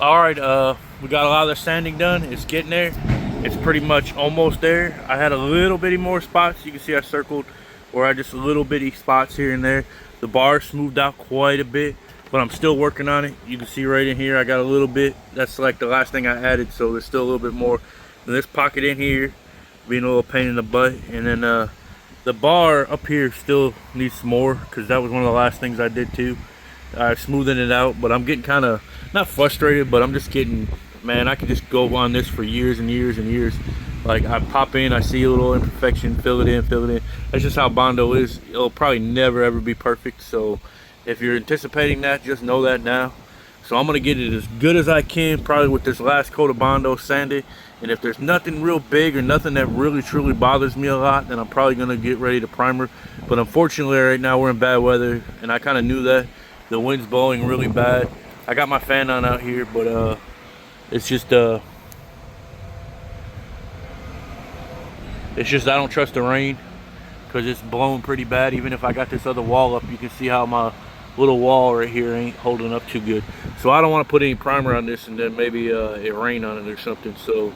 All right, we got a lot of the sanding done. It's getting there. It's pretty much almost there. I had a little bitty more spots. You can see I circled where I just a little bitty spots here and there. The bar smoothed out quite a bit, but I'm still working on it. You can see right in here I got a little bit. That's like the last thing I added, so there's still a little bit more. And this pocket in here being a little pain in the butt, and then the bar up here still needs some more because that was one of the last things I did too. Smoothing it out, but I'm getting kind of not frustrated, but I'm just getting, man, I could just go on this for years and years and years. Like, I pop in, I see a little imperfection, fill it in. That's just how Bondo is. It'll probably never ever be perfect, so if you're anticipating that, just know that now. So I'm gonna get it as good as I can, probably with this last coat of Bondo sanded. And if there's nothing real big or nothing that really truly bothers me a lot, then I'm probably gonna get ready to primer. But unfortunately right now we're in bad weather, and I kind of knew that. The wind's blowing really bad. I got my fan on out here, but it's just I don't trust the rain because it's blowing pretty bad. Even if I got this other wall up, you can see how my little wall right here ain't holding up too good. So I don't want to put any primer on this and then maybe it rain on it or something. So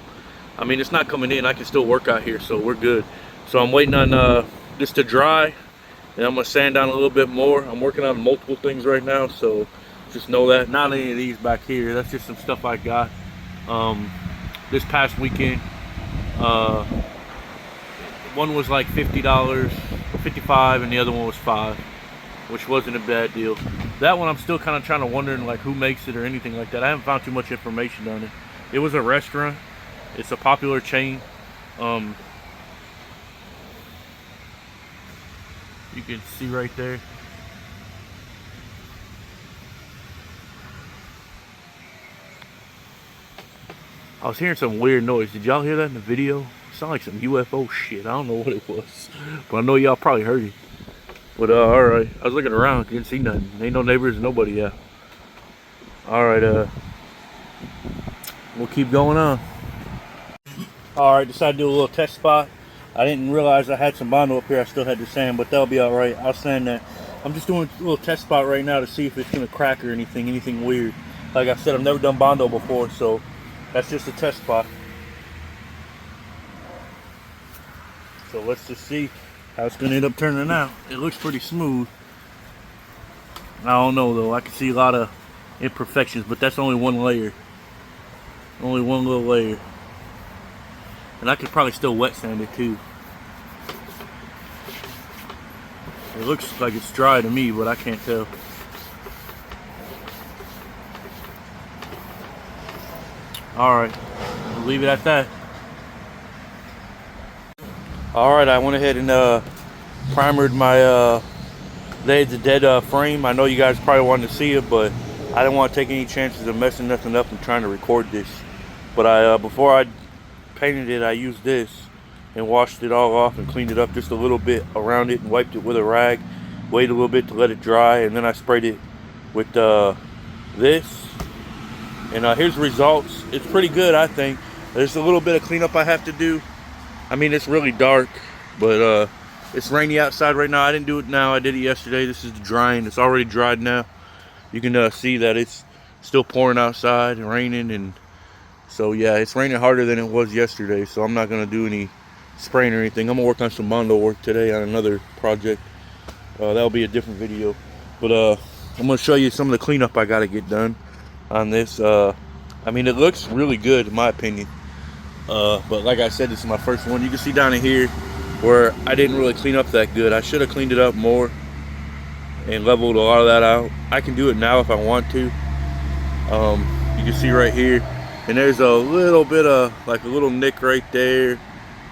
I mean, it's not coming in. I can still work out here, so we're good. So I'm waiting on this to dry, and I'm gonna sand down a little bit more. I'm working on multiple things right now, so just know that. Not any of these back here. That's just some stuff I got this past weekend. One was like $50 or $55, and the other one was $5, which wasn't a bad deal. That one I'm still kind of trying to wondering like who makes it or anything like that. I haven't found too much information on it. It was a restaurant. It's a popular chain. You can see right there. I was hearing some weird noise. Did y'all hear that in the video? It sounded like some UFO shit. I don't know what it was, but I know y'all probably heard it. But all right, I was looking around, didn't see nothing. Ain't no neighbors, nobody out. All right, we'll keep going on. All right, decided to do a little test spot. I didn't realize I had some Bondo up here. I still had to sand, but that'll be all right. I'll sand that. I'm just doing a little test spot right now to see if it's gonna crack or anything weird. Like I said, I've never done Bondo before, so that's just a test spot. So let's just see how it's gonna end up turning out. It looks pretty smooth. I don't know though. I can see a lot of imperfections, but that's only one layer. Only one little layer. And I could probably still wet sand it too. It looks like it's dry to me, but I can't tell. Alright, we'll leave it at that. Alright, I went ahead and primered my Day of the Dead frame. I know you guys probably wanted to see it, but I didn't want to take any chances of messing nothing up and trying to record this. But before I painted it, I used this and washed it all off and cleaned it up just a little bit around it and wiped it with a rag. Waited a little bit to let it dry, and then I sprayed it with this. And here's the results. It's pretty good, I think. There's a little bit of cleanup I have to do. I mean, it's really dark, but it's rainy outside right now. I didn't do it now. I did it yesterday. This is drying. It's already dried now. You can see that it's still pouring outside and raining, and so yeah, it's raining harder than it was yesterday, so I'm not going to do any spraying or anything. I'm going to work on some Bondo work today on another project. That'll be a different video. But I'm going to show you some of the cleanup I got to get done on this. I mean, it looks really good in my opinion. But like I said, this is my first one. You can see down in here where I didn't really clean up that good. I should have cleaned it up more and leveled a lot of that out. I can do it now if I want to. You can see right here. And there's a little bit of like a little nick right there,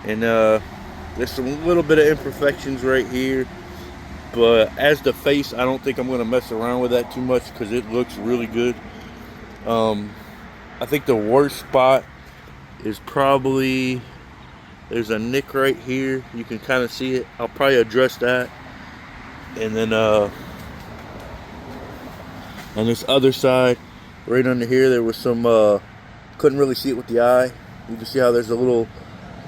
and there's some little bit of imperfections right here, but as the face, I don't think I'm going to mess around with that too much because it looks really good. I think the worst spot is probably, there's a nick right here, you can kind of see it. I'll probably address that, and then on this other side right under here there was some couldn't really see it with the eye. You can see how there's a little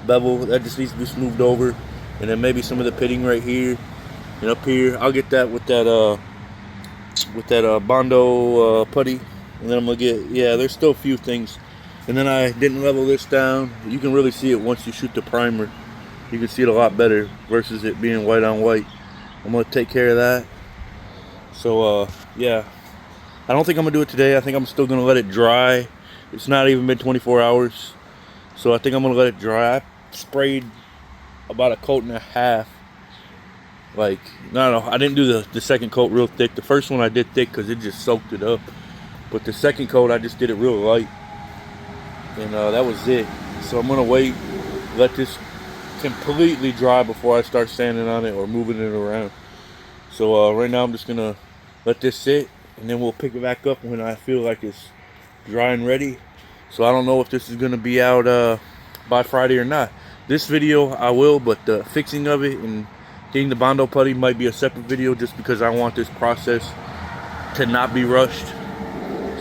bevel that just needs to be smoothed over, and then maybe some of the pitting right here and up here. I'll get that with that Bondo putty And then I'm gonna get, yeah, there's still a few things. And then I didn't level this down. You can really see it once you shoot the primer. You can see it a lot better versus it being white on white. I'm gonna take care of that. So yeah, I don't think I'm gonna do it today. I think I'm still gonna let it dry. It's not even been 24 hours. So I think I'm gonna let it dry. I sprayed about a coat and a half. Like, no, I didn't do the second coat real thick. The first one I did thick because it just soaked it up. But the second coat, I just did it real light. And that was it. So I'm gonna wait, let this completely dry before I start sanding on it or moving it around. So right now I'm just gonna let this sit, and then we'll pick it back up when I feel like it's dry and ready. So I don't know if this is gonna be out by Friday or not. This video I will, but the fixing of it and getting the Bondo putty might be a separate video, just because I want this process to not be rushed.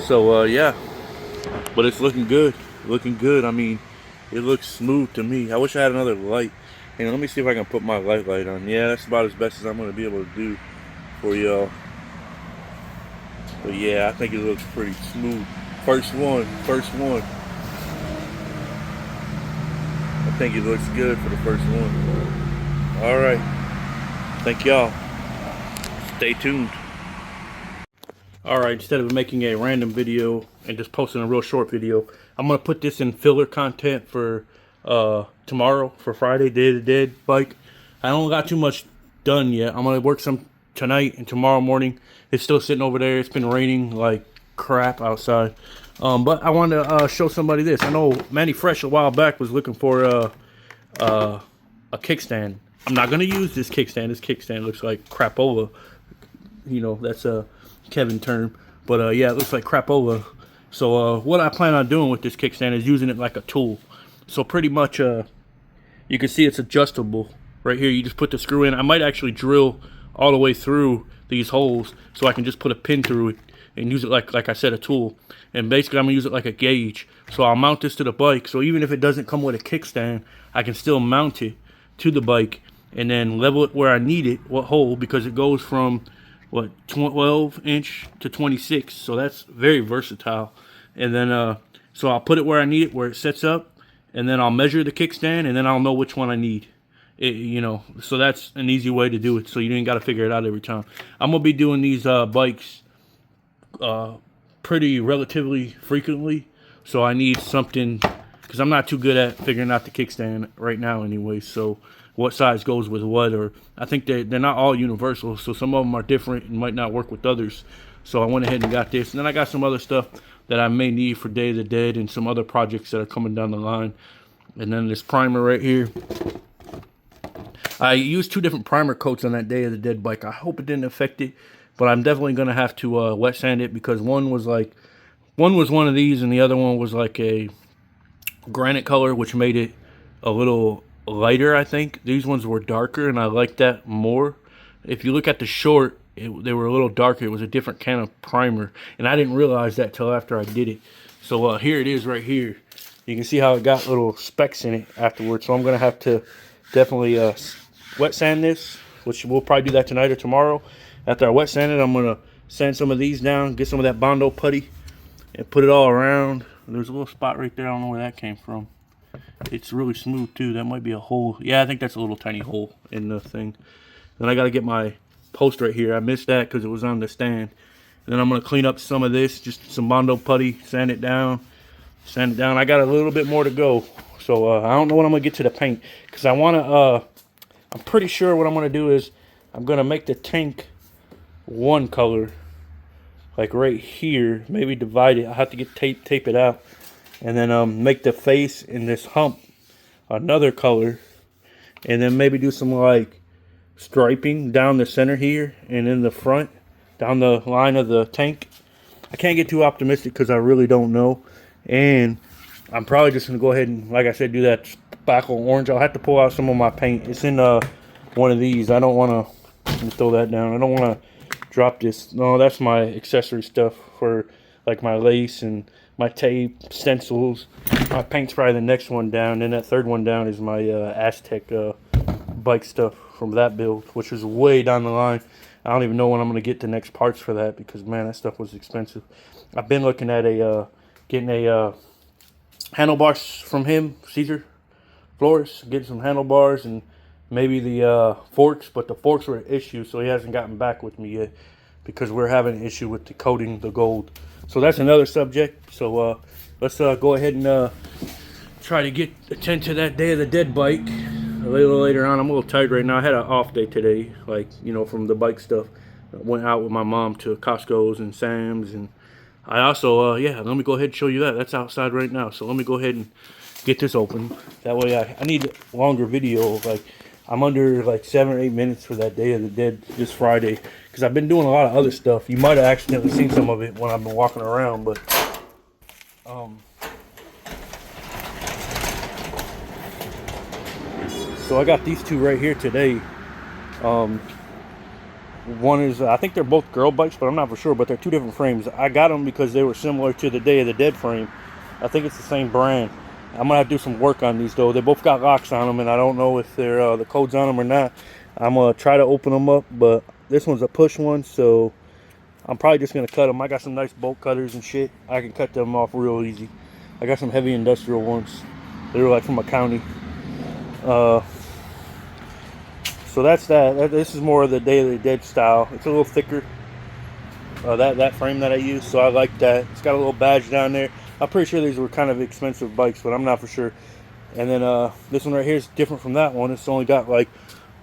So yeah, but it's looking good. Looking good. I mean, it looks smooth to me. I wish I had another light. And let me see if I can put my light on. Yeah, that's about as best as I'm going to be able to do for y'all. But yeah, I think it looks pretty smooth. First one. I think it looks good for the first one. All right. Thank y'all. Stay tuned. All right, instead of making a random video and just posting a real short video, I'm gonna put this in filler content for tomorrow, for Friday, Day of the Dead bike. I don't got too much done yet. I'm gonna work some tonight and tomorrow morning. It's still sitting over there. It's been raining like crap outside. But I wanted to show somebody this. I know Manny Fresh a while back was looking for a kickstand. I'm not gonna use this kickstand. This kickstand looks like crapola. You know, that's a Kevin term. But yeah, it looks like crapola. So what I plan on doing with this kickstand is using it like a tool. So pretty much you can see it's adjustable right here. You just put the screw in. I might actually drill all the way through these holes so I can just put a pin through it and use it like I said, a tool. And basically I'm gonna use it like a gauge. So I'll mount this to the bike. So even if it doesn't come with a kickstand, I can still mount it to the bike and then level it where I need it, what hole, because it goes from what, 12 inch to 26. So that's very versatile. And then so I'll put it where I need it, where it sets up, and then I'll measure the kickstand, and then I'll know which one I need. You know, so that's an easy way to do it, so you ain't got to figure it out every time. I'm gonna be doing these bikes pretty relatively frequently, so I need something, because I'm not too good at figuring out the kickstand right now anyway. So what size goes with what, or I think they're not all universal, so some of them are different and might not work with others. So I went ahead and got this, and then I got some other stuff that I may need for Day of the Dead and some other projects that are coming down the line. And then this primer right here. I used 2 different primer coats on that Day of the Dead bike. I hope it didn't affect it, but I'm definitely gonna have to wet sand it, because one was one of these and the other one was like a granite color, which made it a little lighter. I think these ones were darker, and I like that more. If you look at the short, they were a little darker. It was a different kind of primer, and I didn't realize that till after I did it. So here it is right here. You can see how it got little specks in it afterwards. So I'm gonna have to definitely wet sand this, which we'll probably do that tonight or tomorrow. After I wet sand it, I'm gonna sand some of these down, get some of that Bondo putty, and put it all around. There's a little spot right there. I don't know where that came from. It's really smooth too. That might be a hole. Yeah, I think that's a little tiny hole in the thing. Then I got to get my post right here. I missed that because it was on the stand. And then I'm going to clean up some of this, just some Bondo putty, sand it down. I got a little bit more to go. So I don't know when I'm going to get to the paint, because I want to, I'm pretty sure what I'm going to do is I'm going to make the tank one color, like right here. Maybe divide it. I have to get tape it out. And then make the face in this hump another color, and then maybe do some like striping down the center here and in the front, down the line of the tank. I can't get too optimistic because I really don't know, and I'm probably just gonna go ahead and, like I said, do that spackle orange. I'll have to pull out some of my paint. It's in one of these. I don't want to throw that down. I don't want to drop this. No, that's my accessory stuff for like my lace and my tape, stencils. My paint's probably the next one down, and that third one down is my Aztec bike stuff from that build, which is way down the line. I don't even know when I'm gonna get the next parts for that because man, that stuff was expensive. I've been looking at getting a handlebars from him, Caesar Flores, getting some handlebars and maybe the forks, but the forks were an issue, so he hasn't gotten back with me yet because we're having an issue with the coating, the gold. So that's another subject. So let's go ahead and try to attend to that Day of the Dead bike a little later on. I'm a little tired right now. I had an off day today, like, you know, from the bike stuff. I went out with my mom to Costco's and Sam's, and I also, yeah, let me go ahead and show you that. That's outside right now. So let me go ahead and get this open. That way I need a longer video. Like, I'm under like 7 or 8 minutes for that Day of the Dead this Friday. Because I've been doing a lot of other stuff. You might have accidentally seen some of it when I've been walking around, but so I got these two right here today. One is, I think they're both girl bikes, but I'm not for sure, but they're two different frames. I got them because they were similar to the Day of the Dead frame. I think it's the same brand. I'm gonna have to do some work on these though. They both got locks on them, and I don't know if they're the code's on them or not. I'm gonna try to open them up, but this one's a push one, so I'm probably just gonna cut them. I got some nice bolt cutters and shit. I can cut them off real easy. I got some heavy industrial ones. They were like from a county. So that's that. This is more of the Day of the Dead style. It's a little thicker. That frame that I use, so I like that. It's got a little badge down there. I'm pretty sure these were kind of expensive bikes, but I'm not for sure. And then this one right here is different from that one. It's only got like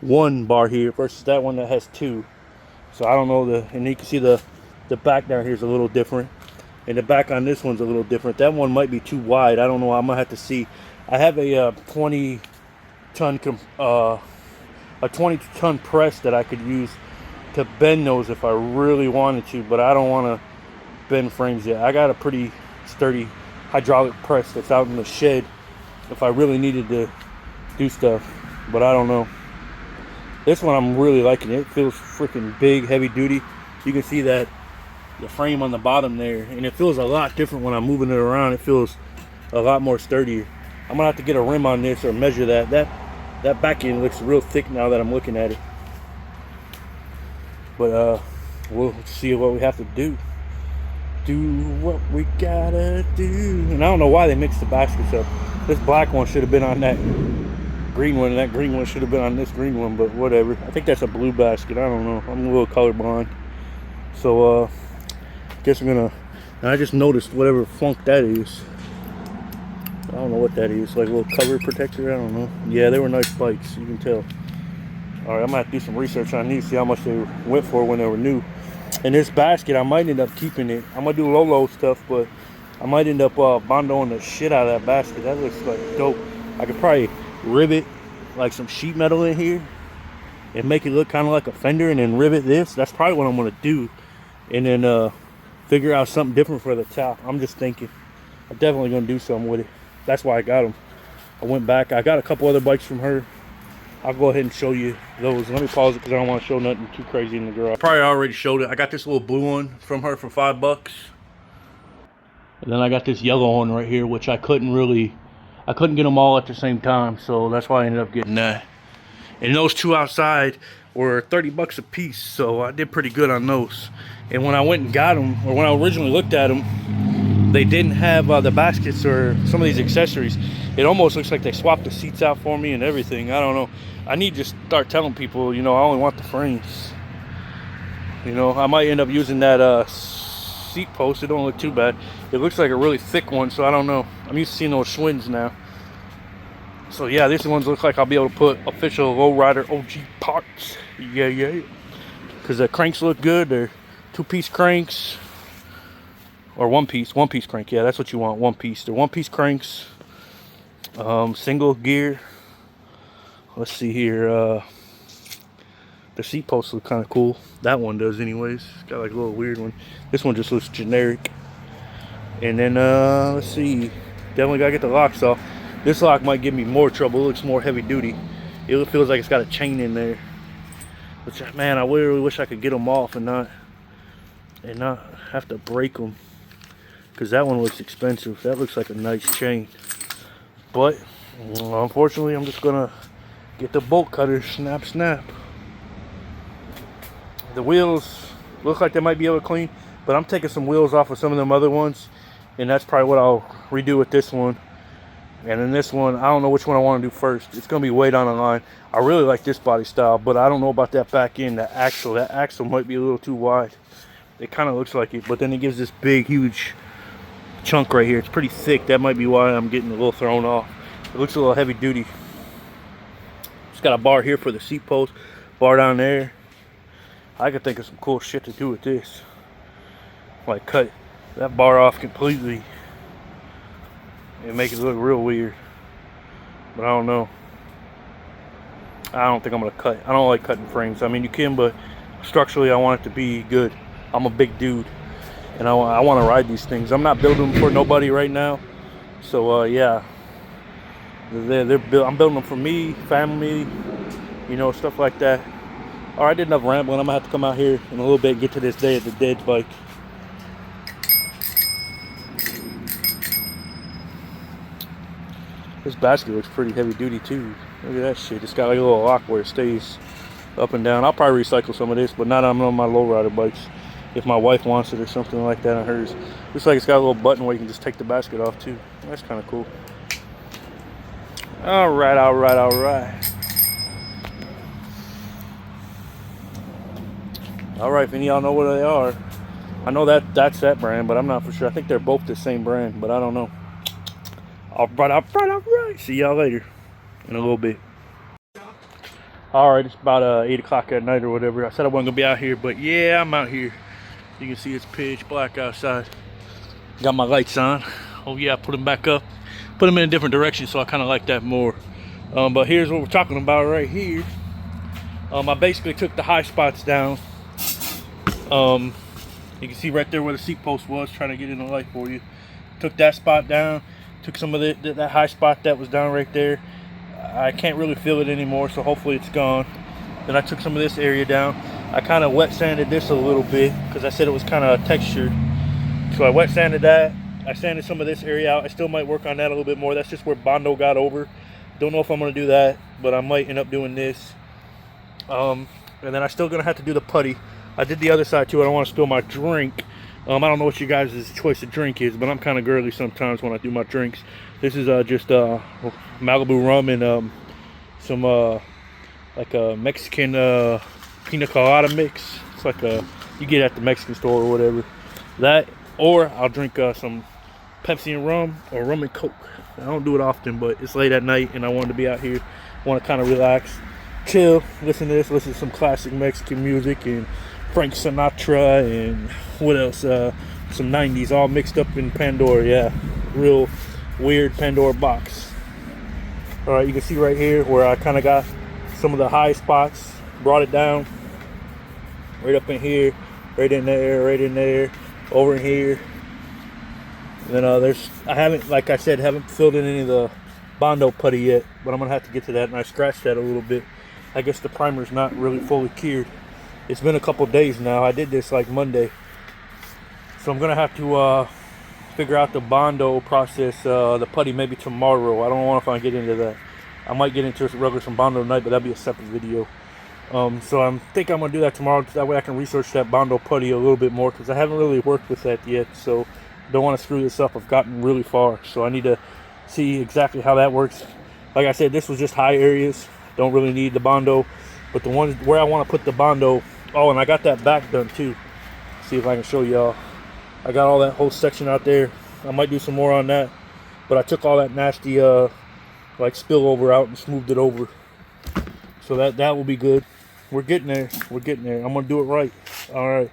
one bar here versus that one that has two. So I don't know and you can see the back down here is a little different, and the back on this one's a little different. That one might be too wide. I don't know. I'm gonna have to see. I have a 20-ton press that I could use to bend those if I really wanted to, but I don't want to bend frames yet. I got a pretty sturdy hydraulic press that's out in the shed if I really needed to do stuff, but I don't know. This one I'm really liking. It feels freaking big, heavy duty. You can see that the frame on the bottom there, and it feels a lot different when I'm moving it around. It feels a lot more sturdier. I'm gonna have to get a rim on this or measure that. That back end looks real thick now that I'm looking at it. But we'll see what we have to do. Do what we gotta do. And I don't know why they mixed the baskets up. This black one should have been on that green one, and that green one should have been on this green one, but whatever. I think that's a blue basket. I don't know. I'm a little colorblind. So I guess I'm gonna, and I just noticed whatever funk that is. I don't know what that is, like a little cover protector, I don't know. Yeah, they were nice bikes, you can tell. Alright, I'm gonna have to do some research on these, see how much they went for when they were new. And this basket, I might end up keeping it. I'm gonna do low stuff, but I might end up bondoing the shit out of that basket. That looks like dope. I could probably rivet like some sheet metal in here and make it look kind of like a fender, and then rivet this. That's probably what I'm gonna do. And then figure out something different for the top. I'm just thinking. I'm definitely gonna do something with it. That's why I got them. I went back. I got a couple other bikes from her. I'll go ahead and show you those. Let me pause it because I don't want to show nothing too crazy in the garage. I probably already showed it. I got this little blue one from her for $5. And then I got this yellow one right here, which I couldn't get them all at the same time. So that's why I ended up getting that. And those two outside were $30 a piece. So I did pretty good on those. And when I went and got them, or when I originally looked at them, they didn't have the baskets or some of these accessories. It almost looks like they swapped the seats out for me and everything. I don't know. I need to start telling people, you know, I only want the frames. You know, I might end up using that seat post. It don't look too bad. It looks like a really thick one, so I don't know. I'm used to seeing those Schwinn's now. So yeah, these ones look like I'll be able to put official Lowrider OG parts. Yeah. Because the cranks look good. They're 2-piece cranks. Or one piece crank. Yeah, that's what you want, one piece. They're 1-piece cranks. Single gear. Let's see here. The seat posts look kind of cool. That one does anyways. It's got like a little weird one. This one just looks generic. And then let's see. Definitely gotta get the locks off. This lock might give me more trouble. It looks more heavy duty. It feels like it's got a chain in there. Which, man, I really wish I could get them off and not have to break them. Because that one looks expensive. That looks like a nice chain. But unfortunately, I'm just gonna get the bolt cutter, snap. The wheels look like they might be able to clean, but I'm taking some wheels off of some of them other ones, and that's probably what I'll redo with this one. And then this one, I don't know which one I want to do first. It's going to be way down the line. I really like this body style, but I don't know about that back end, that axle. That axle might be a little too wide. It kind of looks like it, but then it gives this big, huge chunk right here. It's pretty thick. That might be why I'm getting a little thrown off. It looks a little heavy duty. It's got a bar here for the seat post, bar down there. I could think of some cool shit to do with this. Like cut that bar off completely and make it look real weird. But I don't know. I don't think I'm gonna cut. I don't like cutting frames. I mean, you can, but structurally I want it to be good. I'm a big dude, and I want to ride these things. I'm not building them for nobody right now. So yeah, I'm building them for me, family, you know, stuff like that. All right, I did enough rambling. I'm gonna have to come out here in a little bit and get to this day at the dead bike. This basket looks pretty heavy duty too. Look at that shit. It's got like a little lock where it stays up and down. I'll probably recycle some of this, but not on my Lowrider bikes. If my wife wants it or something like that on hers. Looks like it's got a little button where you can just take the basket off too. That's kind of cool. All right, all right, all right. All right, if any of y'all know what they are. I know that's that brand, but I'm not for sure. I think they're both the same brand, but I don't know. All right, all right, all right. See y'all later in a little bit. All right, it's about 8 o'clock at night or whatever. I said I wasn't gonna be out here, but yeah, I'm out here. You can see it's pitch black outside. Got my lights on. Oh yeah, I put them back up. Put them in a different direction, so I kind of like that more. But here's what we're talking about right here. I basically took the high spots down. You can see right there where the seat post was, trying to get in the light for you. Took that spot down. Took some of that high spot that was down right there. I can't really feel it anymore, so hopefully it's gone. Then I took some of this area down. I kind of wet sanded this a little bit because I said it was kind of textured. So I wet sanded that. I sanded some of this area out. I still might work on that a little bit more. That's just where Bondo got over. Don't know if I'm going to do that, but I might end up doing this. And then I'm still going to have to do the putty. I did the other side too. I don't want to spill my drink. I don't know what you guys' choice of drink is, but I'm kind of girly sometimes when I do my drinks. This is just Malibu rum and some like a Mexican pina colada mix. It's like you get at the Mexican store or whatever. That, or I'll drink some Pepsi and rum or rum and Coke. I don't do it often, but it's late at night and I wanted to be out here. Want to kind of relax, chill, listen to this, listen to some classic Mexican music and Frank Sinatra and what else? Some 90s all mixed up in Pandora. Yeah, real weird Pandora box. All right, you can see right here where I kind of got some of the high spots, brought it down right up in here, right in there, over in here. And then I haven't, like I said, haven't filled in any of the Bondo putty yet, but I'm gonna have to get to that. And I scratched that a little bit. I guess the primer's not really fully cured. It's been a couple days now. I did this like Monday, so I'm gonna have to figure out the Bondo process, the putty maybe tomorrow. I don't know if I get into that. I might get into some Bondo tonight, but that'll be a separate video. So I think I'm gonna do that tomorrow. That way I can research that Bondo putty a little bit more because I haven't really worked with that yet. So don't want to screw this up. I've gotten really far, so I need to see exactly how that works. Like I said, this was just high areas. Don't really need the Bondo, but the ones where I want to put the Bondo. Oh, and I got that back done too. See if I can show y'all. I got all that whole section out there. I might do some more on that, but I took all that nasty like spillover out and smoothed it over. So that will be good. We're getting there. We're getting there. I'm gonna do it right. All right.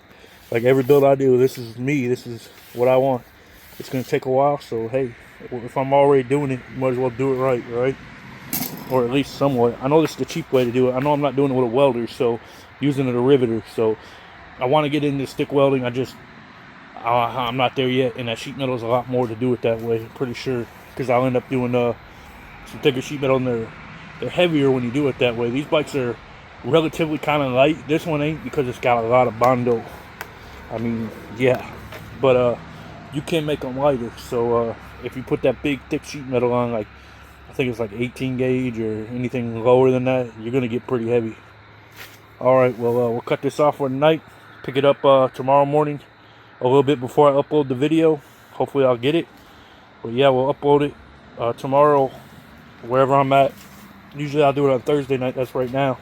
Like every build I do, this is me. This is what I want. It's gonna take a while, so hey, if I'm already doing it, might as well do it right, right? Or at least somewhat. I know this is the cheap way to do it. I know I'm not doing it with a welder, so using a riveter. So I want to get into stick welding. I'm not there yet, and that sheet metal is a lot more to do it that way. I'm pretty sure, because I'll end up doing some thicker sheet metal, and they're heavier when you do it that way. These bikes are relatively kind of light. This one ain't because it's got a lot of Bondo. I mean, yeah, but you can make them lighter. So if you put that big thick sheet metal on, like I think it's like 18 gauge or anything lower than that, you're gonna get pretty heavy. All right, well, we'll cut this off for tonight. Pick it up tomorrow morning, a little bit before I upload the video. Hopefully I'll get it. But yeah, we'll upload it tomorrow, wherever I'm at. Usually I'll do it on Thursday night, that's right now.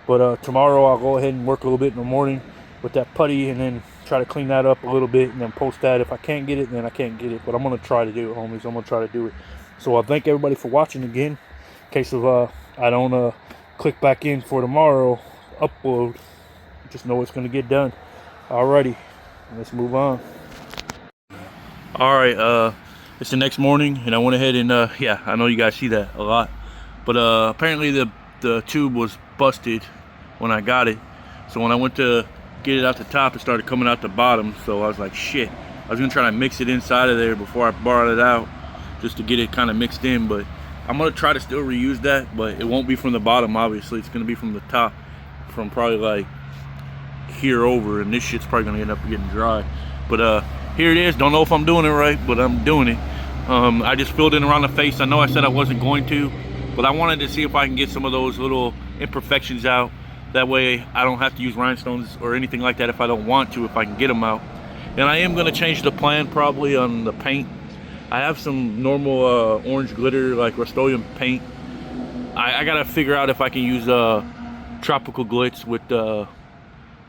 But tomorrow I'll go ahead and work a little bit in the morning with that putty and then try to clean that up a little bit and then post that. If I can't get it, then I can't get it. But I'm going to try to do it, homies. I'm going to try to do it. So I'll thank everybody for watching again. In case of I don't click back in for tomorrow upload, just know it's going to get done. Alrighty, let's move on. Alright, it's the next morning and I went ahead and yeah, I know you guys see that a lot. But apparently the tube was busted when I got it. So when I went to get it out the top, it started coming out the bottom. So I was like, shit. I was gonna try to mix it inside of there before I brought it out, just to get it kind of mixed in. But I'm gonna try to still reuse that, but it won't be from the bottom, obviously. It's gonna be from the top, from probably like here over, and this shit's probably gonna end up getting dry. But here it is. Don't know if I'm doing it right, but I'm doing it. I just filled in around the face. I know I said I wasn't going to, but I wanted to see if I can get some of those little imperfections out. That way I don't have to use rhinestones or anything like that if I don't want to, if I can get them out. And I am going to change the plan probably on the paint. I have some normal orange glitter, like Rust-Oleum paint. I got to figure out if I can use tropical glitz with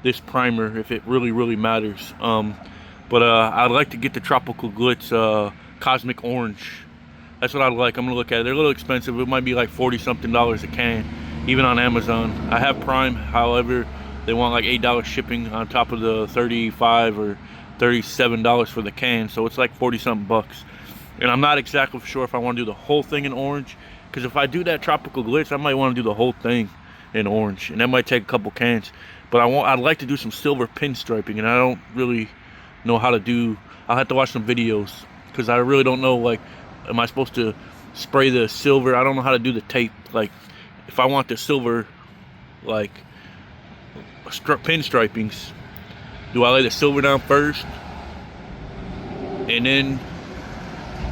this primer, if it really matters. But I'd like to get the tropical glitz cosmic orange. That's what I'd like. I'm gonna look at it. They're a little expensive. It might be like $40-something a can, even on Amazon. I have Prime, however, they want like $8 shipping on top of the $35 or $37 for the can, so it's like 40-something bucks. And I'm not exactly sure if I want to do the whole thing in orange, because if I do that tropical glitz, I might want to do the whole thing in orange, and that might take a couple cans. But I'd like to do some silver pinstriping, and I don't really know how to do. I'll have to watch some videos, because I really don't know, like, am I supposed to spray the silver? I don't know how to do the tape. Like, if I want the silver, like, pinstripings, do I lay the silver down first? And then,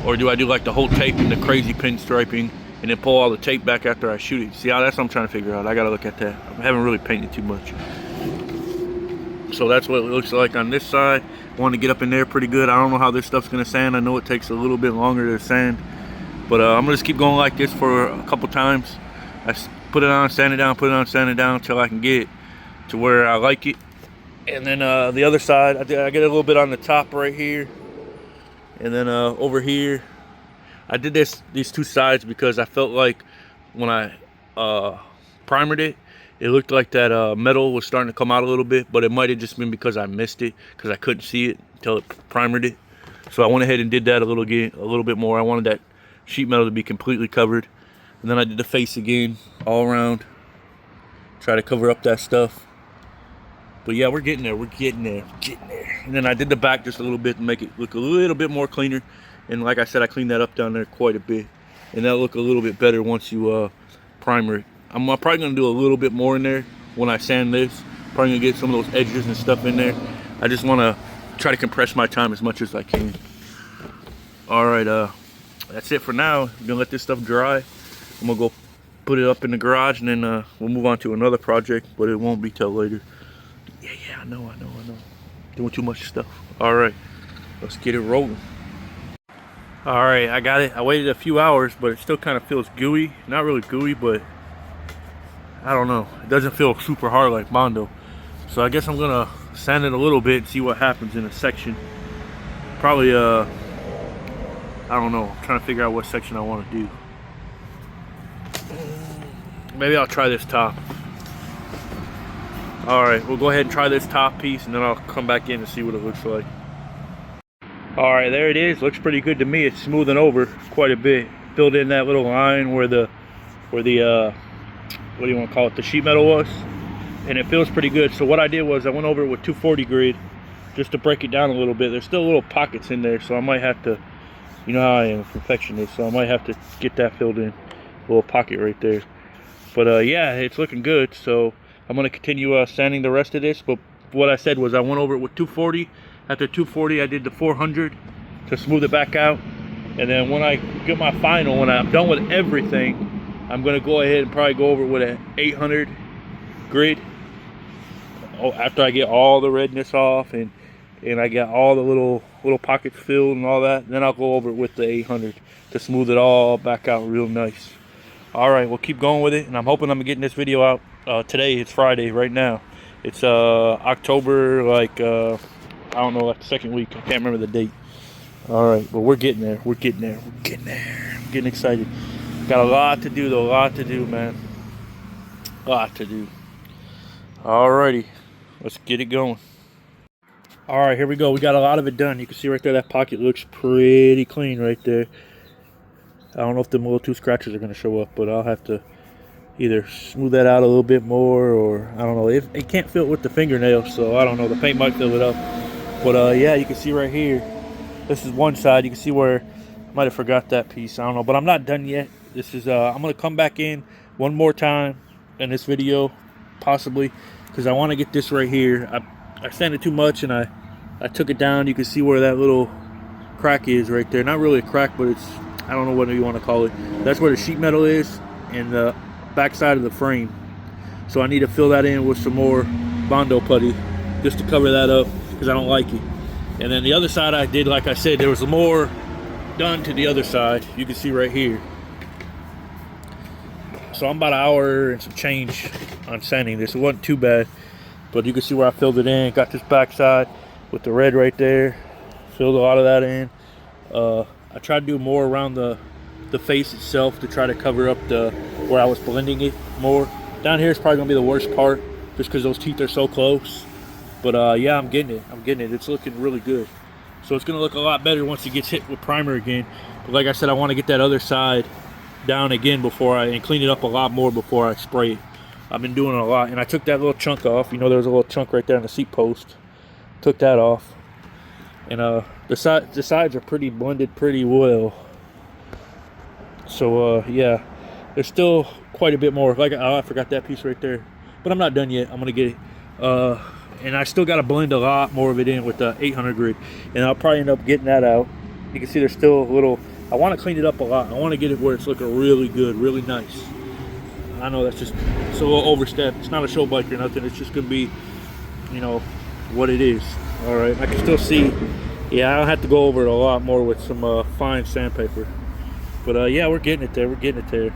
or do I do like the whole tape and the crazy pinstriping and then pull all the tape back after I shoot it? See, that's what I'm trying to figure out. I gotta look at that. I haven't really painted too much. So that's what it looks like on this side. Want to get up in there pretty good. I don't know how this stuff's gonna sand. I know it takes a little bit longer to sand, but I'm gonna just keep going like this for a couple times. I put it on, sand it down, put it on, sand it down until I can get it to where I like it. And then the other side, I get a little bit on the top right here, and then over here, I did these two sides because I felt like when I primered it, it looked like that metal was starting to come out a little bit, but it might have just been because I missed it, because I couldn't see it until it primered it. So I went ahead and did that a little bit more. I wanted that sheet metal to be completely covered. And then I did the face again, all around. Try to cover up that stuff. But yeah, we're getting there, And then I did the back just a little bit to make it look a little bit more cleaner. And like I said, I cleaned that up down there quite a bit. And that'll look a little bit better once you primer it. I'm probably gonna do a little bit more in there when I sand this. Probably gonna get some of those edges and stuff in there. I just wanna try to compress my time as much as I can. All right, that's it for now. I'm gonna let this stuff dry. I'm gonna go put it up in the garage, and then we'll move on to another project, but it won't be till later. Yeah, I know. Doing too much stuff. All right, let's get it rolling. All right, I got it. I waited a few hours, but it still kind of feels gooey. Not really gooey, but I don't know. It doesn't feel super hard like Mondo. So I guess I'm gonna sand it a little bit and see what happens in a section. Probably, I don't know. I'm trying to figure out what section I want to do. Maybe I'll try this top. All right, we'll go ahead and try this top piece, and then I'll come back in and see what it looks like. All right, there it is. Looks pretty good to me. It's smoothing over quite a bit. Filled in that little line where the what do you want to call it, the sheet metal was, and it feels pretty good. So what I did was I went over it with 240 grit just to break it down a little bit. There's still little pockets in there, so I might have to, you know how I am, a perfectionist, so I might have to get that filled in, a little pocket right there. But yeah, it's looking good. So I'm going to continue sanding the rest of this. But what I said was I went over it with 240. After 240, I did the 400 to smooth it back out. And then when I get my final, when I'm done with everything, I'm going to go ahead and probably go over it with an 800 grit after I get all the redness off and I got all the little pockets filled and all that, then I'll go over it with the 800 to smooth it all back out real nice. All right, we'll keep going with it, and I'm hoping I'm getting this video out today. It's Friday right now. It's October, like I don't know, like the second week. I can't remember the date. All right, but we're getting there. We're getting there. We're getting there. I'm getting excited. Got a lot to do though. A lot to do, man. A lot to do. All righty, let's get it going. All right, here we go. We got a lot of it done. You can see right there, that pocket looks pretty clean right there. I don't know if the little two scratches are going to show up, but I'll have to either smooth that out a little bit more, or I don't know. It can't fill it with the fingernail, so I don't know. The paint might fill it up. But yeah, you can see right here. This is one side. You can see where I might have forgot that piece. I don't know, but I'm not done yet. This is I'm going to come back in one more time in this video, possibly, because I want to get this right here. I sanded too much and I took it down. You can see where that little crack is right there. Not really a crack, but it's, I don't know what you want to call it. That's where the sheet metal is and the back side of the frame. So I need to fill that in with some more Bondo putty just to cover that up, because I don't like it. And then the other side I did, like I said, there was more done to the other side. You can see right here. So I'm about an hour and some change on sanding this. It wasn't too bad, but you can see where I filled it in. Got this back side with the red right there. Filled a lot of that in. I tried to do more around the face itself to try to cover up where I was blending it more. Down here is probably gonna be the worst part, just because those teeth are so close. But yeah, I'm getting it. I'm getting it. It's looking really good. So it's gonna look a lot better once it gets hit with primer again. But like I said, I want to get that other side down again and clean it up a lot more before I spray it. I've been doing it a lot, and I took that little chunk off. You know, there was a little chunk right there on the seat post. Took that off, and the sides are pretty blended pretty well. So yeah, there's still quite a bit more. Like, oh, I forgot that piece right there, but I'm not done yet. I'm gonna get it, and I still got to blend a lot more of it in with the 800 grit, and I'll probably end up getting that out. You can see there's still a little. I want to clean it up a lot. I want to get it where it's looking really good, really nice. I know that's just, it's a little overstep. It's not a show bike or nothing. It's just gonna be, you know, what it is. All right, I can still see. Yeah, I'll have to go over it a lot more with some fine sandpaper. But yeah, we're getting it there. We're getting it there.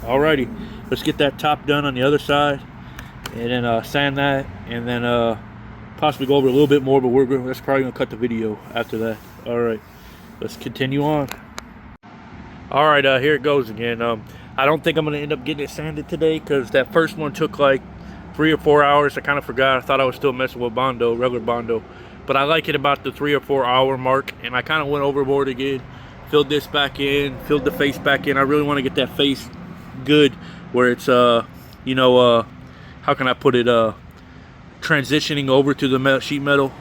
Alrighty, let's get that top done on the other side, and then sand that, and then possibly go over a little bit more. But that's probably gonna cut the video after that. All right, let's continue on. All right, here it goes again. I don't think I'm gonna end up getting it sanded today, because that first one took like 3 or 4 hours. I kind of forgot. I thought I was still messing with Bondo, regular Bondo, but I like it about the 3 or 4 hour mark, and I kind of went overboard again. Filled this back in, filled the face back in. I really want to get that face good, where it's you know, how can I put it, transitioning over to the sheet metal.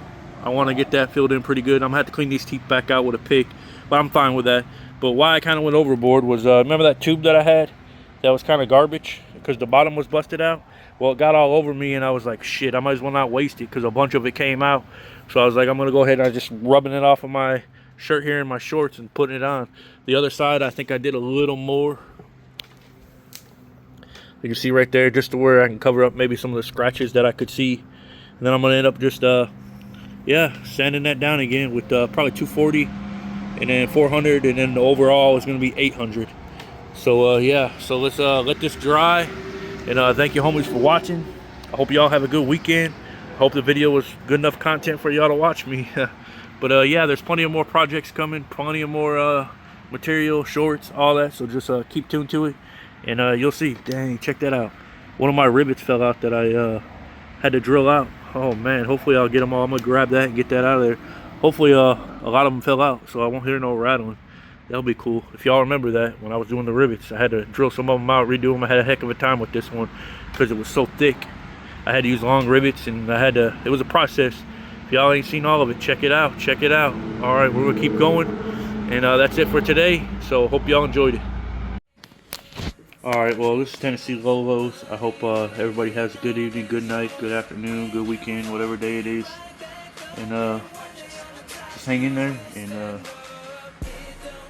I want to get that filled in pretty good. I'm gonna have to clean these teeth back out with a pick, but I'm fine with that. But why I kind of went overboard was, remember that tube that I had that was kind of garbage because the bottom was busted out? Well, it got all over me, and I was like, shit, I might as well not waste it, because a bunch of it came out. So I was like, I'm gonna go ahead and I just rubbing it off of my shirt here and my shorts and putting it on. The other side, I think I did a little more. You can see right there, just to where I can cover up maybe some of the scratches that I could see. And then I'm gonna end up just yeah, sanding that down again with probably 240 and then 400, and then the overall is gonna be 800. So yeah, so let's let this dry, and thank you homies for watching. I hope y'all have a good weekend. I hope the video was good enough content for y'all to watch me. But yeah, there's plenty of more projects coming, plenty of more material, shorts, all that. So just keep tuned to it, and you'll see. Dang, check that out. One of my rivets fell out that I had to drill out. Oh man, hopefully I'll get them all. I'm gonna grab that and get that out of there. Hopefully a lot of them fell out, so I won't hear no rattling. That'll be cool. If y'all remember that, when I was doing the rivets, I had to drill some of them out, redo them. I had a heck of a time with this one because it was so thick. I had to use long rivets, and it was a process. If y'all ain't seen all of it, check it out. Check it out. All right, we're gonna keep going, and that's it for today. So hope y'all enjoyed it. All right, well, this is Tennessee Lolos. I hope everybody has a good evening, good night, good afternoon, good weekend, whatever day it is, and just hang in there and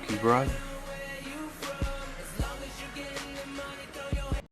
keep riding.